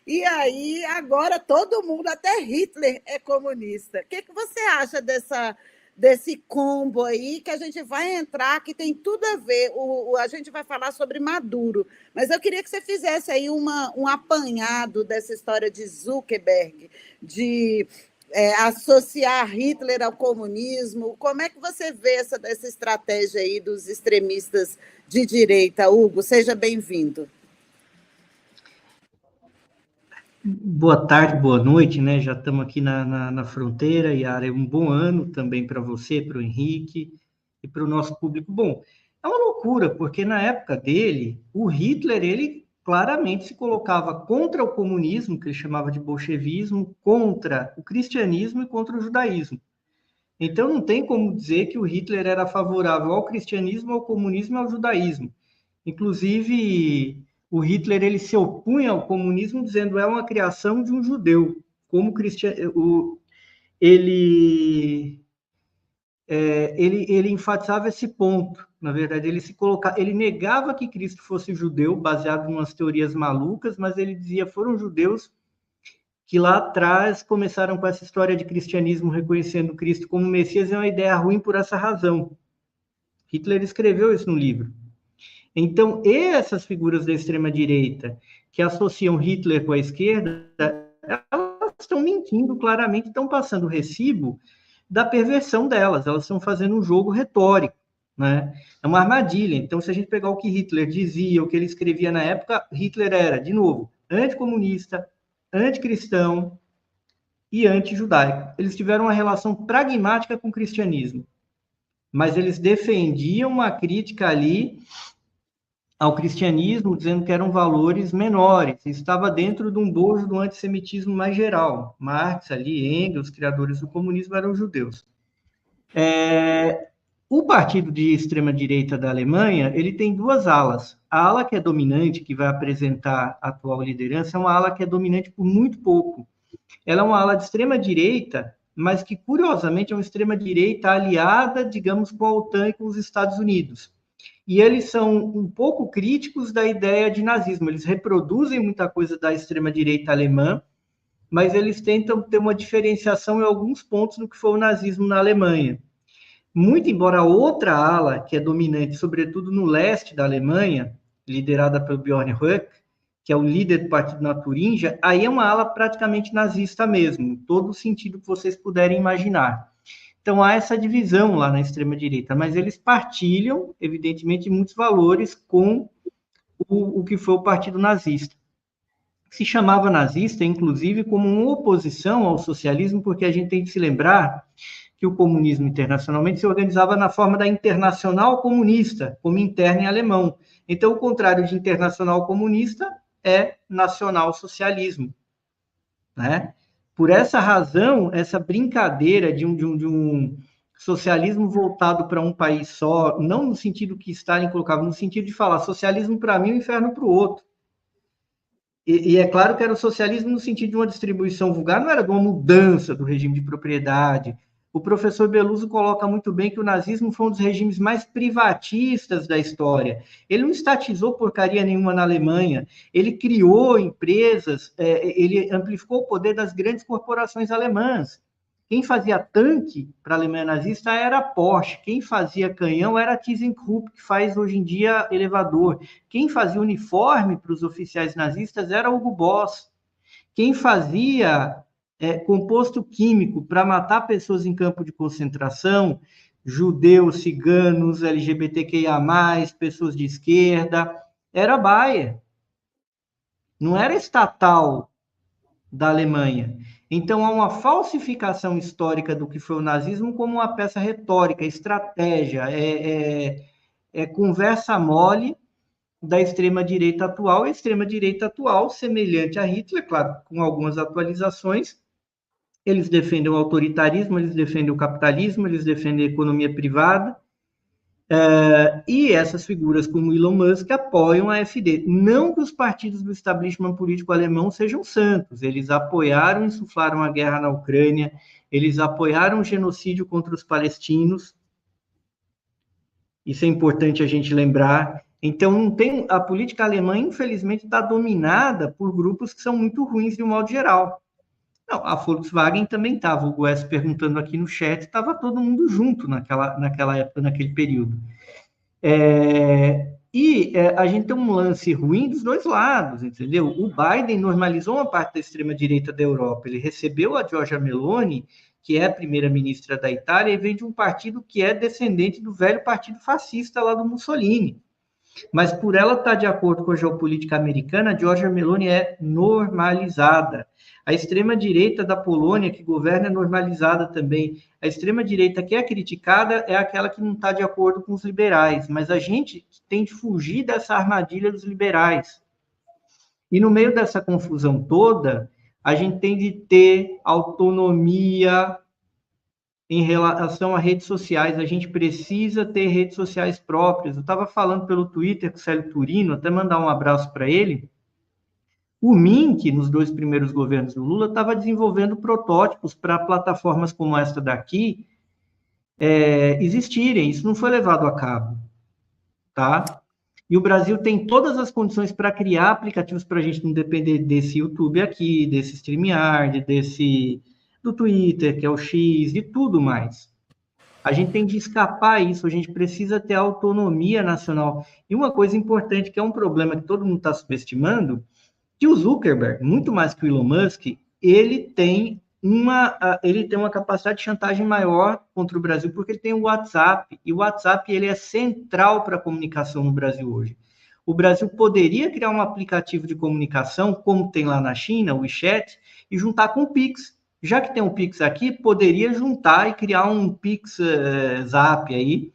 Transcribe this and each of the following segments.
E aí, agora todo mundo, até Hitler, é comunista. O que você acha desse combo aí que a gente vai entrar, que tem tudo a ver? A gente vai falar sobre Maduro, mas eu queria que você fizesse aí um apanhado dessa história de Zuckerberg, de associar Hitler ao comunismo. Como é que você vê essa estratégia aí dos extremistas de direita, Hugo? Seja bem-vindo. Boa tarde, boa noite, né? Já estamos aqui na fronteira, Yara. Um bom ano também para você, para o Henrique e para o nosso público. Bom, é uma loucura, porque na época dele, o Hitler, ele claramente se colocava contra o comunismo, que ele chamava de bolchevismo, contra o cristianismo e contra o judaísmo. Então, não tem como dizer que o Hitler era favorável ao cristianismo, ao comunismo e ao judaísmo. Inclusive, o Hitler ele se opunha ao comunismo, dizendo é uma criação de um judeu. Como ele, ele enfatizava esse ponto. Na verdade, ele negava que Cristo fosse judeu, baseado em umas teorias malucas, mas ele dizia foram judeus que lá atrás começaram com essa história de cristianismo reconhecendo Cristo como Messias, é uma ideia ruim por essa razão. Hitler escreveu isso no livro. Então, essas figuras da extrema-direita que associam Hitler com a esquerda, elas estão mentindo claramente, estão passando o recibo da perversão delas, elas estão fazendo um jogo retórico, né? É uma armadilha. Então, se a gente pegar o que Hitler dizia, o que ele escrevia na época, Hitler era, de novo, anticomunista, anticristão e anti-judaico. Eles tiveram uma relação pragmática com o cristianismo, mas eles defendiam uma crítica ali ao cristianismo, dizendo que eram valores menores. Estava dentro de um bojo do antissemitismo mais geral. Marx, ali, Engels, criadores do comunismo, eram judeus. O partido de extrema-direita da Alemanha, ele tem duas alas. A ala que é dominante, que vai apresentar a atual liderança, é uma ala que é dominante por muito pouco. Ela é uma ala de extrema-direita, mas que, curiosamente, é uma extrema-direita aliada, digamos, com a OTAN e com os Estados Unidos. E eles são um pouco críticos da ideia de nazismo. Eles reproduzem muita coisa da extrema-direita alemã, mas eles tentam ter uma diferenciação em alguns pontos do que foi o nazismo na Alemanha. Muito embora a outra ala, que é dominante, sobretudo no leste da Alemanha, liderada pelo Björn Höcke, que é o líder do partido na Turíngia, aí é uma ala praticamente nazista mesmo, em todo o sentido que vocês puderem imaginar. Então, há essa divisão lá na extrema-direita, mas eles partilham, evidentemente, muitos valores com o que foi o partido nazista. Se chamava nazista, inclusive, como uma oposição ao socialismo, porque a gente tem que se lembrar que o comunismo internacionalmente se organizava na forma da Internacional Comunista, como interna em alemão. Então, o contrário de internacional comunista é nacional-socialismo, né? Por essa razão, essa brincadeira de um socialismo voltado para um país só, não no sentido que Stalin colocava, no sentido de falar socialismo para mim e o inferno para o outro. E é claro que era o socialismo no sentido de uma distribuição vulgar, não era de uma mudança do regime de propriedade. O professor Beluso coloca muito bem que o nazismo foi um dos regimes mais privatistas da história. Ele não estatizou porcaria nenhuma na Alemanha, ele criou empresas, ele amplificou o poder das grandes corporações alemãs. Quem fazia tanque para a Alemanha nazista era a Porsche, quem fazia canhão era a ThyssenKrupp, que faz hoje em dia elevador. Quem fazia uniforme para os oficiais nazistas era Hugo Boss. Quem fazia composto químico para matar pessoas em campo de concentração, judeus, ciganos, LGBTQIA+, pessoas de esquerda, era a Bayer. Não era estatal da Alemanha. Então, há uma falsificação histórica do que foi o nazismo como uma peça retórica, estratégia, conversa mole da extrema-direita atual. A extrema-direita atual, semelhante a Hitler, claro, com algumas atualizações, eles defendem o autoritarismo, eles defendem o capitalismo, eles defendem a economia privada, e essas figuras como Elon Musk apoiam a AfD. Não que os partidos do establishment político alemão sejam santos, eles apoiaram e insuflaram a guerra na Ucrânia, eles apoiaram o genocídio contra os palestinos, isso é importante a gente lembrar, Então, não tem, a política alemã, infelizmente, está dominada por grupos que são muito ruins de um modo geral. Não, a Volkswagen também estava, o Wes perguntando aqui no chat, estava todo mundo junto naquela época, naquele período. A gente tem um lance ruim dos dois lados, entendeu? O Biden normalizou uma parte da extrema-direita da Europa. Ele recebeu a Giorgia Meloni, que é a primeira-ministra da Itália, e vem de um partido que é descendente do velho partido fascista lá do Mussolini. Mas por ela estar de acordo com a geopolítica americana, a Giorgia Meloni é normalizada. A extrema-direita da Polônia, que governa, é normalizada também. A extrema-direita que é criticada é aquela que não está de acordo com os liberais. Mas a gente tem de fugir dessa armadilha dos liberais. E no meio dessa confusão toda, a gente tem de ter autonomia em relação a redes sociais. A gente precisa ter redes sociais próprias. Eu estava falando pelo Twitter com o Célio Turino, até mandar um abraço para ele. O Mink, nos 2 primeiros governos do Lula, estava desenvolvendo protótipos para plataformas como esta daqui existirem. Isso não foi levado a cabo, tá? E o Brasil tem todas as condições para criar aplicativos para a gente não depender desse YouTube aqui, desse StreamYard, do Twitter, que é o X, de tudo mais. A gente tem de escapar isso, a gente precisa ter autonomia nacional. E uma coisa importante, que é um problema que todo mundo está subestimando, que o Zuckerberg, muito mais que o Elon Musk, ele tem uma capacidade de chantagem maior contra o Brasil, porque ele tem o WhatsApp, e o WhatsApp ele é central para a comunicação no Brasil hoje. O Brasil poderia criar um aplicativo de comunicação, como tem lá na China, o WeChat, e juntar com o Pix. Já que tem um Pix aqui, poderia juntar e criar um Pix Zap aí,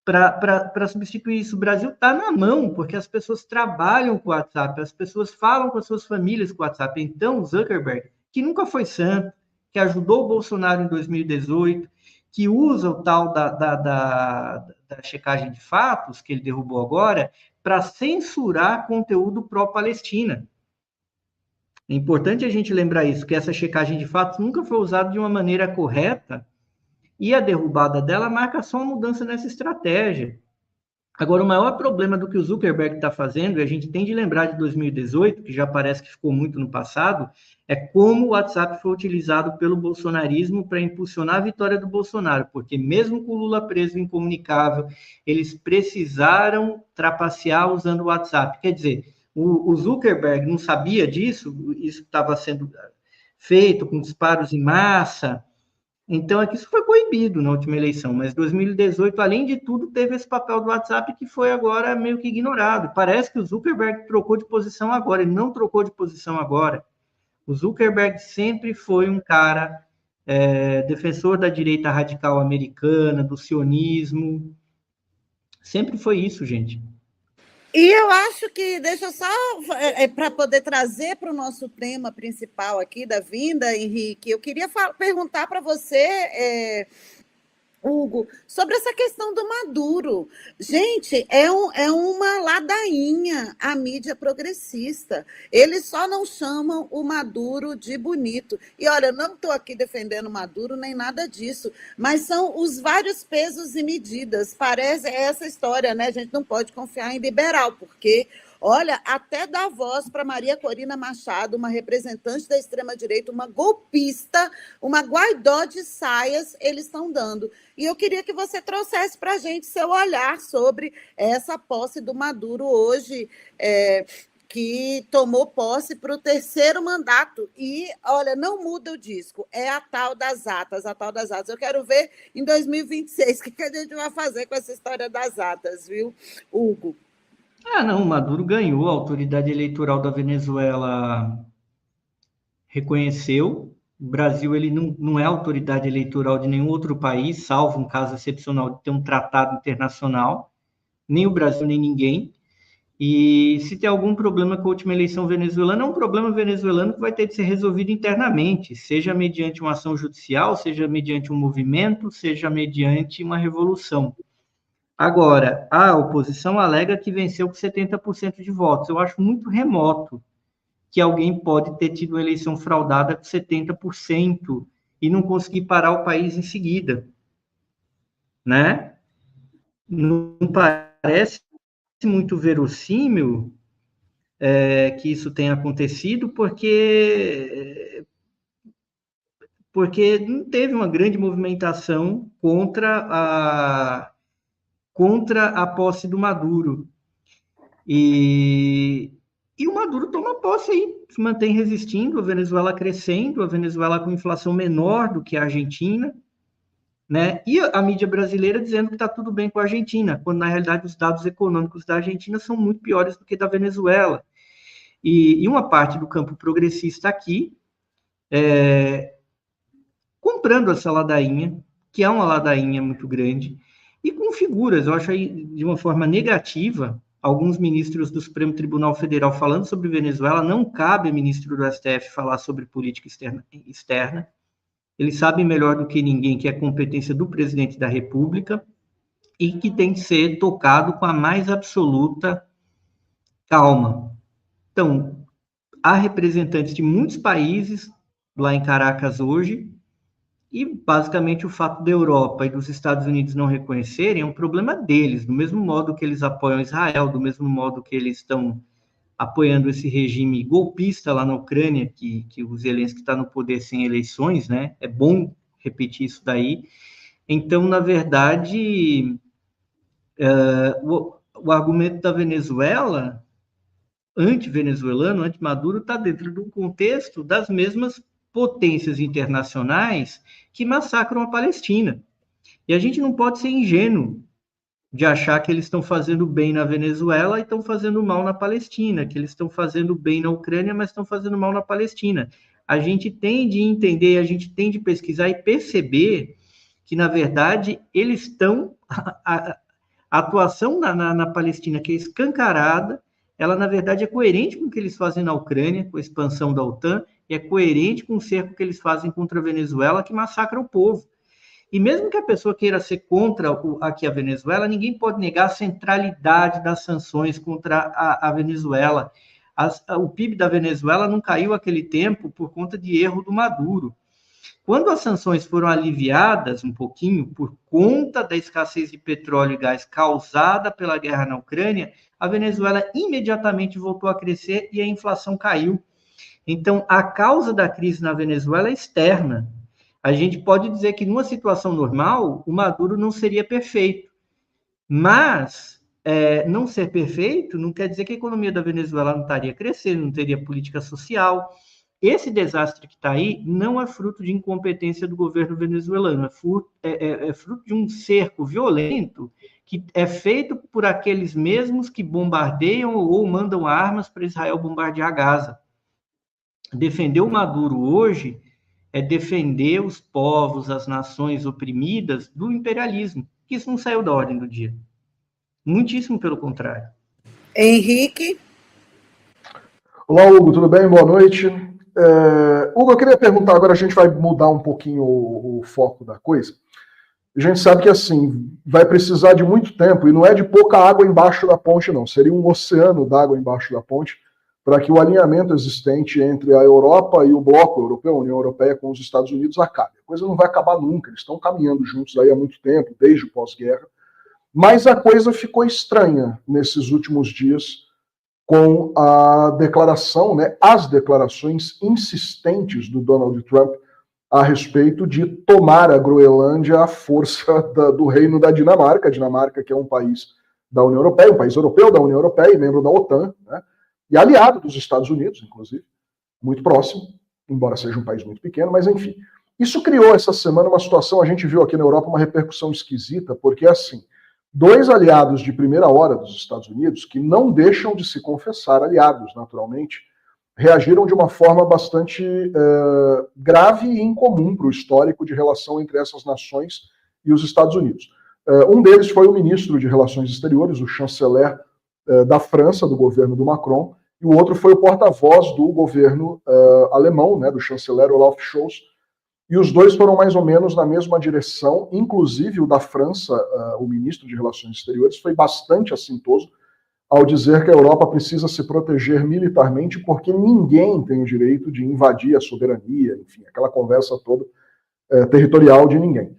para substituir isso. O Brasil está na mão, porque as pessoas trabalham com o WhatsApp, as pessoas falam com as suas famílias com o WhatsApp. Então, o Zuckerberg, que nunca foi santo, que ajudou o Bolsonaro em 2018, que usa o tal da checagem de fatos, que ele derrubou agora, para censurar conteúdo pró-Palestina. É importante a gente lembrar isso, que essa checagem de fatos nunca foi usada de uma maneira correta, e a derrubada dela marca só uma mudança nessa estratégia. Agora, o maior problema do que o Zuckerberg está fazendo, e a gente tem de lembrar de 2018, que já parece que ficou muito no passado, é como o WhatsApp foi utilizado pelo bolsonarismo para impulsionar a vitória do Bolsonaro, porque mesmo com o Lula preso incomunicável, eles precisaram trapacear usando o WhatsApp. Quer dizer, o Zuckerberg não sabia disso, isso estava sendo feito com disparos em massa. Então, aqui isso foi proibido na última eleição, mas 2018, além de tudo, teve esse papel do WhatsApp que foi agora meio que ignorado. Parece que o Zuckerberg trocou de posição agora, ele não trocou de posição agora. O Zuckerberg sempre foi um cara defensor da direita radical americana, do sionismo. Sempre foi isso, gente. E eu acho que, deixa eu só, para poder trazer para o nosso tema principal aqui da vinda, Henrique, eu queria perguntar para você, Hugo, sobre essa questão do Maduro. Gente, é uma ladainha a mídia progressista. Eles só não chamam o Maduro de bonito. E olha, não estou aqui defendendo o Maduro nem nada disso, mas são os vários pesos e medidas. Parece essa história, né? A gente não pode confiar em liberal, porque olha, até dá voz para Maria Corina Machado, uma representante da extrema-direita, uma golpista, uma Guaidó de saias, eles estão dando. E eu queria que você trouxesse para a gente seu olhar sobre essa posse do Maduro hoje, que tomou posse para o terceiro mandato. E, olha, não muda o disco, é a tal das atas, a tal das atas. Eu quero ver em 2026 o que a gente vai fazer com essa história das atas, viu, Hugo? Não, Maduro ganhou, a autoridade eleitoral da Venezuela reconheceu. O Brasil ele não é autoridade eleitoral de nenhum outro país, salvo um caso excepcional de ter um tratado internacional, nem o Brasil, nem ninguém. E se tem algum problema com a última eleição venezuelana, é um problema venezuelano que vai ter de ser resolvido internamente, seja mediante uma ação judicial, seja mediante um movimento, seja mediante uma revolução. Agora, a oposição alega que venceu com 70% de votos. Eu acho muito remoto que alguém pode ter tido uma eleição fraudada com 70% e não conseguir parar o país em seguida, né? Não parece muito verossímil que isso tenha acontecido, porque não teve uma grande movimentação contra a posse do Maduro. E o Maduro toma posse aí, se mantém resistindo, a Venezuela crescendo, a Venezuela com inflação menor do que a Argentina, né? E a mídia brasileira dizendo que está tudo bem com a Argentina, quando na realidade os dados econômicos da Argentina são muito piores do que da Venezuela. E uma parte do campo progressista aqui comprando essa ladainha, que é uma ladainha muito grande, e com figuras, eu acho aí de uma forma negativa, alguns ministros do Supremo Tribunal Federal falando sobre Venezuela, não cabe a ministro do STF falar sobre política externa. Eles sabem melhor do que ninguém que é competência do presidente da República e que tem que ser tocado com a mais absoluta calma. Então, há representantes de muitos países lá em Caracas hoje, e basicamente o fato da Europa e dos Estados Unidos não reconhecerem é um problema deles, do mesmo modo que eles apoiam Israel, do mesmo modo que eles estão apoiando esse regime golpista lá na Ucrânia, que o Zelensky está no poder sem eleições, né? É bom repetir isso daí. Então, na verdade, o argumento da Venezuela, anti-venezuelano, anti-Maduro, está dentro do contexto das mesmas potências internacionais que massacram a Palestina. E a gente não pode ser ingênuo de achar que eles estão fazendo bem na Venezuela e estão fazendo mal na Palestina, que eles estão fazendo bem na Ucrânia, mas estão fazendo mal na Palestina. A gente tem de entender, a gente tem de pesquisar e perceber que, na verdade, eles estão... A atuação na Palestina, que é escancarada, ela, na verdade, é coerente com o que eles fazem na Ucrânia, com a expansão da OTAN, e é coerente com o cerco que eles fazem contra a Venezuela, que massacra o povo. E mesmo que a pessoa queira ser contra aqui a Venezuela, ninguém pode negar a centralidade das sanções contra a Venezuela. O PIB da Venezuela não caiu aquele tempo por conta de erro do Maduro. Quando as sanções foram aliviadas um pouquinho por conta da escassez de petróleo e gás causada pela guerra na Ucrânia, a Venezuela imediatamente voltou a crescer e a inflação caiu. Então, a causa da crise na Venezuela é externa. A gente pode dizer que, numa situação normal, o Maduro não seria perfeito. Mas, não ser perfeito não quer dizer que a economia da Venezuela não estaria crescendo, não teria política social. Esse desastre que está aí não é fruto de incompetência do governo venezuelano, é fruto de um cerco violento que é feito por aqueles mesmos que bombardeiam ou mandam armas para Israel bombardear Gaza. Defender o Maduro hoje é defender os povos, as nações oprimidas do imperialismo, que isso não saiu da ordem do dia. Muitíssimo pelo contrário. Henrique? Olá, Hugo, tudo bem? Boa noite. Hugo, eu queria perguntar, agora a gente vai mudar um pouquinho o foco da coisa. A gente sabe que, assim, vai precisar de muito tempo, e não é de pouca água embaixo da ponte, não. Seria um oceano d'água embaixo da ponte, para que o alinhamento existente entre a Europa e o bloco europeu, a União Europeia, com os Estados Unidos acabe. A coisa não vai acabar nunca, eles estão caminhando juntos aí há muito tempo, desde o pós-guerra, mas a coisa ficou estranha nesses últimos dias com a declaração, né, as declarações insistentes do Donald Trump a respeito de tomar a Groenlândia à força do reino da Dinamarca, a Dinamarca que é um país da União Europeia, um país europeu da União Europeia e membro da OTAN, né, e aliado dos Estados Unidos, inclusive, muito próximo, embora seja um país muito pequeno, mas enfim. Isso criou essa semana uma situação, a gente viu aqui na Europa uma repercussão esquisita, porque assim, dois aliados de primeira hora dos Estados Unidos, que não deixam de se confessar aliados, naturalmente, reagiram de uma forma bastante grave e incomum para o histórico de relação entre essas nações e os Estados Unidos. Um deles foi o ministro de Relações Exteriores, o chanceler da França, do governo do Macron, e o outro foi o porta-voz do governo alemão, né, do chanceler Olaf Scholz, e os dois foram mais ou menos na mesma direção, inclusive o da França, o ministro de Relações Exteriores, foi bastante assintoso ao dizer que a Europa precisa se proteger militarmente porque ninguém tem o direito de invadir a soberania, enfim, aquela conversa toda territorial de ninguém.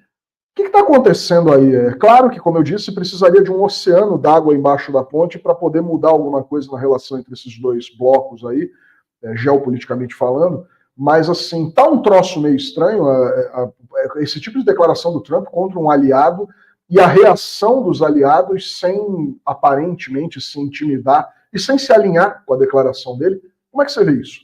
que está acontecendo aí? É claro que, como eu disse, precisaria de um oceano d'água embaixo da ponte para poder mudar alguma coisa na relação entre esses dois blocos aí, geopoliticamente falando, mas assim, tá um troço meio estranho esse tipo de declaração do Trump contra um aliado e a reação dos aliados sem aparentemente se intimidar e sem se alinhar com a declaração dele. Como é que você vê isso?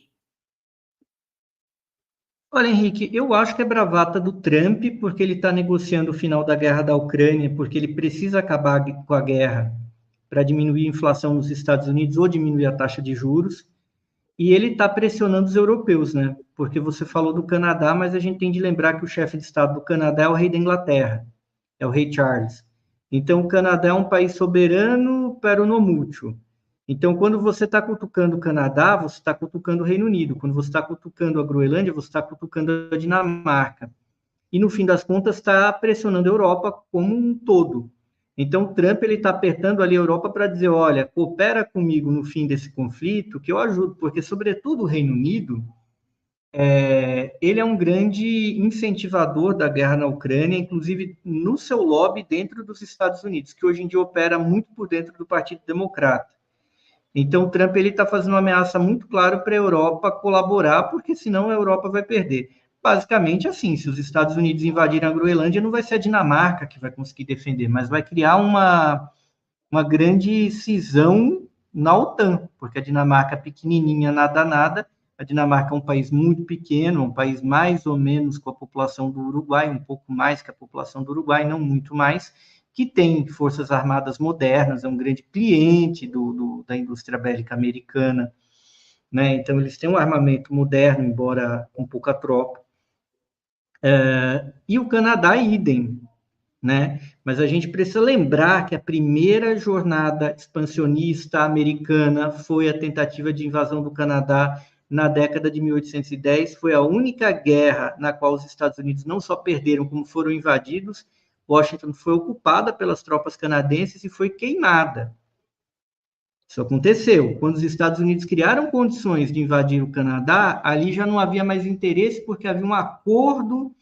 Olha, Henrique, eu acho que é bravata do Trump, porque ele está negociando o final da guerra da Ucrânia, porque ele precisa acabar com a guerra para diminuir a inflação nos Estados Unidos ou diminuir a taxa de juros. E ele está pressionando os europeus, né? Porque você falou do Canadá, mas a gente tem de lembrar que o chefe de Estado do Canadá é o rei da Inglaterra, é o rei Charles. Então, o Canadá é um país soberano, pero no mútuo. Então, quando você está cutucando o Canadá, você está cutucando o Reino Unido. Quando você está cutucando a Groenlândia, você está cutucando a Dinamarca. E, no fim das contas, está pressionando a Europa como um todo. Então, o Trump está apertando ali a Europa para dizer, olha, coopera comigo no fim desse conflito, que eu ajudo, porque, sobretudo, o Reino Unido, ele é um grande incentivador da guerra na Ucrânia, inclusive no seu lobby dentro dos Estados Unidos, que hoje em dia opera muito por dentro do Partido Democrata. Então, o Trump está fazendo uma ameaça muito clara para a Europa colaborar, porque senão a Europa vai perder. Basicamente assim, se os Estados Unidos invadirem a Groenlândia, não vai ser a Dinamarca que vai conseguir defender, mas vai criar uma grande cisão na OTAN, porque a Dinamarca é pequenininha, nada, a Dinamarca é um país muito pequeno, um país mais ou menos com a população do Uruguai, um pouco mais que a população do Uruguai, não muito mais, que tem forças armadas modernas, é um grande cliente da indústria bélica americana, né? Então, eles têm um armamento moderno, embora com pouca tropa. E o Canadá, idem, né? Mas a gente precisa lembrar que a primeira jornada expansionista americana foi a tentativa de invasão do Canadá na década de 1810, foi a única guerra na qual os Estados Unidos não só perderam, como foram invadidos. Washington foi ocupada pelas tropas canadenses e foi queimada. Isso aconteceu. Quando os Estados Unidos criaram condições de invadir o Canadá, ali já não havia mais interesse, porque havia um acordo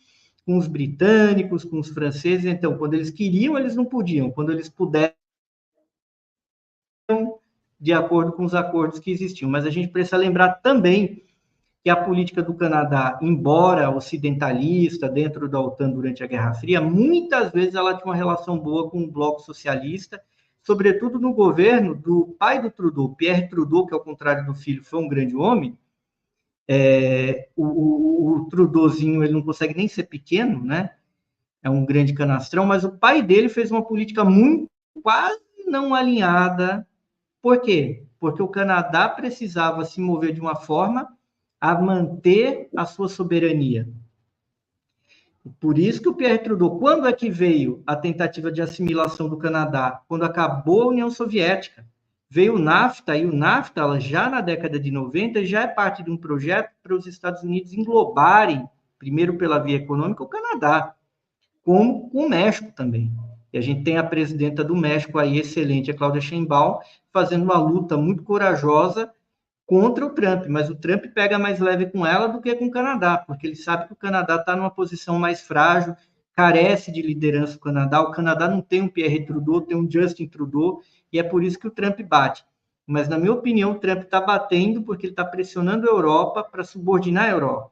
com os britânicos, com os franceses. Então, quando eles queriam, eles não podiam. Quando eles puderam, de acordo com os acordos que existiam. Mas a gente precisa lembrar também que a política do Canadá, embora ocidentalista, dentro da OTAN durante a Guerra Fria, muitas vezes ela tinha uma relação boa com o bloco socialista, sobretudo no governo do pai do Trudeau, Pierre Trudeau, que ao contrário do filho foi um grande homem. O Trudeauzinho, ele não consegue nem ser pequeno, né? É um grande canastrão, mas o pai dele fez uma política muito, quase não alinhada. Por quê? Porque o Canadá precisava se mover de uma forma a manter a sua soberania. Por isso que o Pierre Trudeau, quando é que veio a tentativa de assimilação do Canadá? Quando acabou a União Soviética. Veio o NAFTA, e o NAFTA, já na década de 90, já é parte de um projeto para os Estados Unidos englobarem, primeiro pela via econômica, o Canadá, como com o México também. E a gente tem a presidenta do México aí, excelente, a Claudia Sheinbaum, fazendo uma luta muito corajosa contra o Trump, mas o Trump pega mais leve com ela do que com o Canadá, porque ele sabe que o Canadá está numa posição mais frágil, carece de liderança o Canadá não tem um Pierre Trudeau, tem um Justin Trudeau, e é por isso que o Trump bate. Mas, na minha opinião, o Trump está batendo porque ele está pressionando a Europa para subordinar a Europa.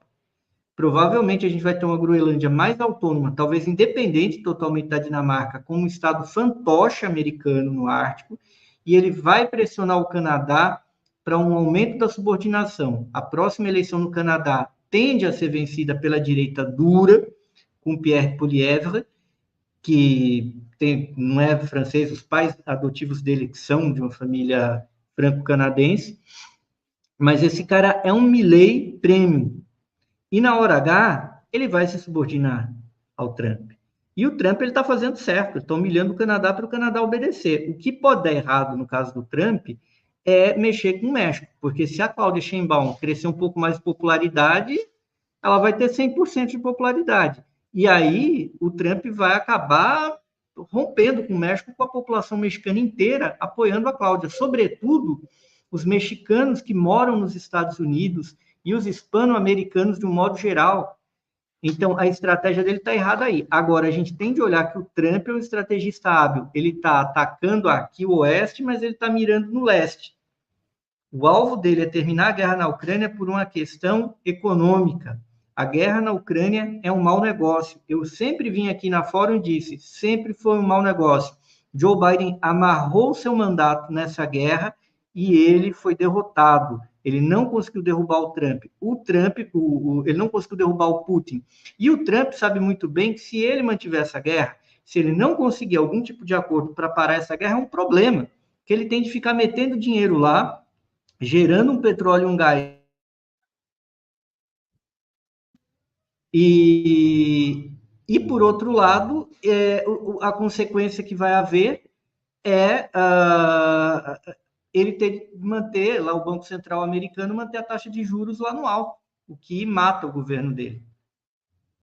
Provavelmente a gente vai ter uma Groenlândia mais autônoma, talvez independente totalmente da Dinamarca, como um estado fantoche americano no Ártico, e ele vai pressionar o Canadá para um aumento da subordinação. A próxima eleição no Canadá tende a ser vencida pela direita dura, com Pierre Poilievre, que não é francês, os pais adotivos dele que são de uma família franco-canadense, mas esse cara é um Milley premium. E na hora H, ele vai se subordinar ao Trump. E o Trump está fazendo certo, está humilhando o Canadá para o Canadá obedecer. O que pode dar errado no caso do Trump é mexer com o México, porque se a Claudia Sheinbaum crescer um pouco mais de popularidade, ela vai ter 100% de popularidade. E aí o Trump vai acabar rompendo com o México, com a população mexicana inteira apoiando a Cláudia, sobretudo os mexicanos que moram nos Estados Unidos e os hispano-americanos de um modo geral. Então, a estratégia dele está errada aí. Agora, a gente tem de olhar que o Trump é um estrategista hábil. Ele está atacando aqui o oeste, mas ele está mirando no leste. O alvo dele é terminar a guerra na Ucrânia por uma questão econômica. A guerra na Ucrânia é um mau negócio. Eu sempre vim aqui na Fórum e disse, sempre foi um mau negócio. Joe Biden amarrou seu mandato nessa guerra e ele foi derrotado. Ele não conseguiu derrubar o Trump. Ele não conseguiu derrubar o Putin. E o Trump sabe muito bem que se ele mantiver essa guerra, se ele não conseguir algum tipo de acordo para parar essa guerra, é um problema. Que ele tem de ficar metendo dinheiro lá, gerando um petróleo e um gás. E por outro lado, a consequência que vai haver é ele ter de manter, lá o Banco Central americano, manter a taxa de juros lá no alto, o que mata o governo dele.